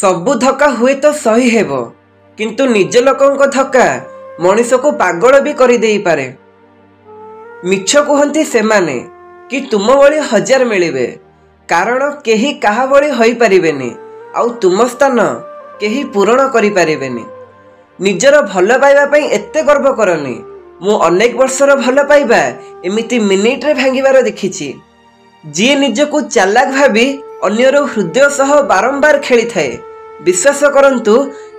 सबु धक्का हुए तो सही हेब किंतु निज लोकंक धक्का मनीष को पागल भी कर दे पारे। मिछ कहती से माने कि तुम भली हजार मिलिबे कारण केही काहा भली होई परिबेनी आउ तुम स्थान केही पूरण करि परिबेनी। निजर भल पाइबा पई एते गर्व करनी। मु अनेक वर्षर भल पाइबा एमिति मिनिट रे भांगिबार देखिछि। जी निजको चालाक भाबी अन्यर हृदय सह बारंबार खेली थाए विश्वास करंतु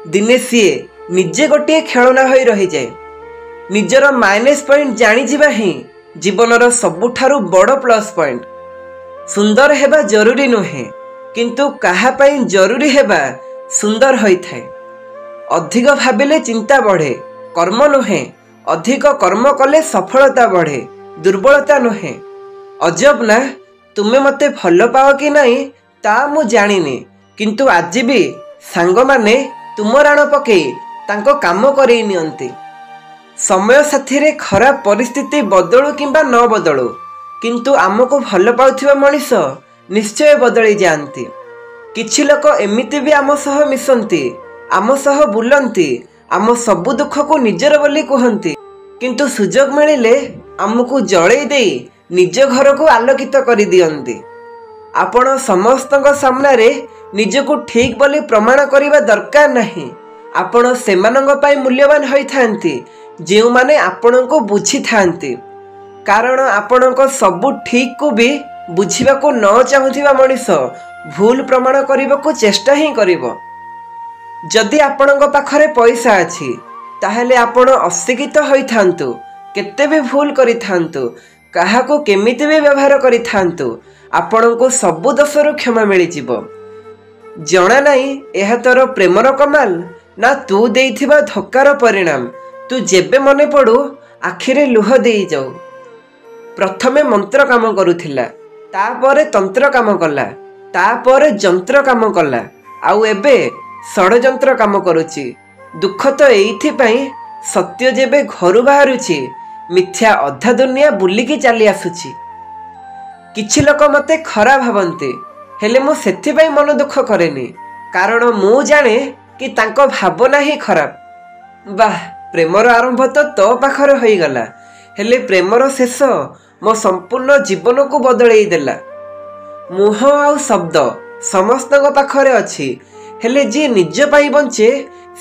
दिने सीए निजे गोटे खेलना होई रही जाए। निजर माइनस पॉइंट जानी जिबा ही जीवनर सबुठारु बड़ प्लस पॉइंट। सुंदर हेबा जरूरी नुहे किंतु काहा पई जरूरी हेबा सुंदर होई थाए। अधिक भाबिले चिंता बढ़े कर्म नुहे अधिक कर्म कले सफलता बढ़े दुर्बलता नुहे। अजब ना तुमे मते भल पाओ कि नहीं ता मु जानिनी किंतु आज भी सांग माने तुम राण पकई तांको काम करई नियंती। समय साथी रे खराब परिस्थिति बदलू किंबा न बदलू किंतु आमको भल पाउथिबा मनीष निश्चय बदली जाती। किछि लोक एमिति भी आम सह मिसंती आम सह बुलंती आम सबु दुख को निजर बोली कहती किंतु सुजोग मिलिले आमको जळेई देई निज घर को आलोकित कर दियंती। आपण समस्तक सामने निजको ठीक बोली प्रमाण करिबा दरकार नहीं। आपण सेमानंग पाई मूल्यवान होई थांती जेउ माने आपण को बुझी थांती कारण आपण को सबु ठीक को भी बुझिबा को न चाहुथिबा मनीष भूल प्रमाण करिबा को चेष्टा ही करिवो। जदि आपणक पाखरे पैसा अछि ताहेले आपण अशिक्षित होई थांतु केते भी भूल करि थांतु काहा को केमिति भी व्यवहार करि थांतु आपण को सबु दोषरु क्षमा मिली जिवो। जना नहीं एहा तोर प्रेमर कमाल ना तू देइथिबा धक्कार परिणाम तू जेबे मने पड़ू आखिरे लुह देई जाऊ। प्रथमे मंत्र काम करुथिला तापरे तंत्र काम कला तापरे जंत्र काम कला आउ एबे षडयंत्र काम करुची। दुख तो एइथि पई सत्य जेबे घरु बाहरुची मिथ्या अधा दुनिया बुलिकी चली आसुची। किछि लोक मते खरा भावन्ते हेले मु सेथि पई मन दुख करेनी कारण मु जाने कि तांको भावना ही खराब। वाह प्रेमर आरंभ तो पाखरे होई गला हेले प्रेमर शेष मो संपूर्ण जीवन को बदलई देला। मुह आउ शब्द समस्तक पाखरे अछि हेले जे निज पाई बंचे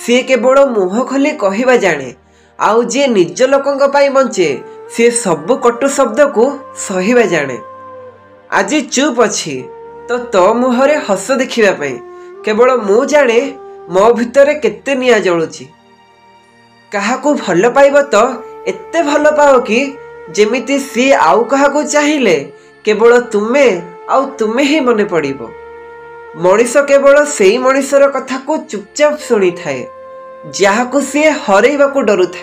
सी केवल मुह खोली कहवा जाने आउ जे निज लोकंक पाई बंचे सी सबु कटु शब्द को सहिबा जाने। आज चुप अछि तो मुहरे हस देखिबा पई केवल मु जाने मो भितरे केते निया जळुची। काहाकू भल पाइब तो एते भल पाओ कि जेमिति सी आउ काहाकू चाहिले केवल तुमे आउ तुमे ही मने पड़िबो। मनीष केवल सेई मनीषर कथा को चुपचाप शुणी थाए जहाकू सी हरैबा को डरु थाए।